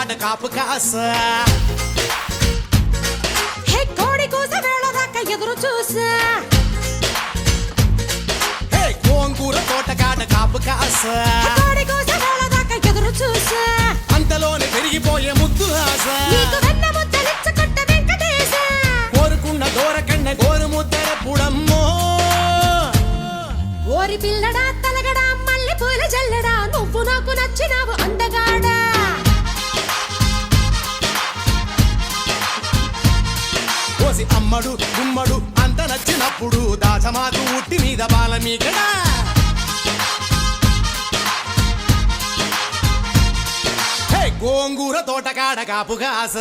తోటకాడ కాపు కాస హే కోడి కూస వేళ దాకా ఎదురు చూసా హే గోంగూర తోటకాడ కాపు కాస కోడి కూస వేళ దాకా ఎదురు చూసా అంతలోనే పెరిగిపోయే ముద్దు ఆశ నీకు వెన్న ముద్దలిచ్చుకుంట వెంకటేశ కోరుకున్న దూరకన్న గోరు ముద్దర పుడమ్మో ఓరి పిల్లడా తలగడా మల్లె పూల జల్లడా నువ్వు నాకు నచ్చినావు అందగాడా కోసి అమ్మడు గుమ్మడు అంత నచ్చినప్పుడు దాచమాకు ఉట్టి మీద బాలమీకడా హే గోంగూర తోటకాడ కాపు కాస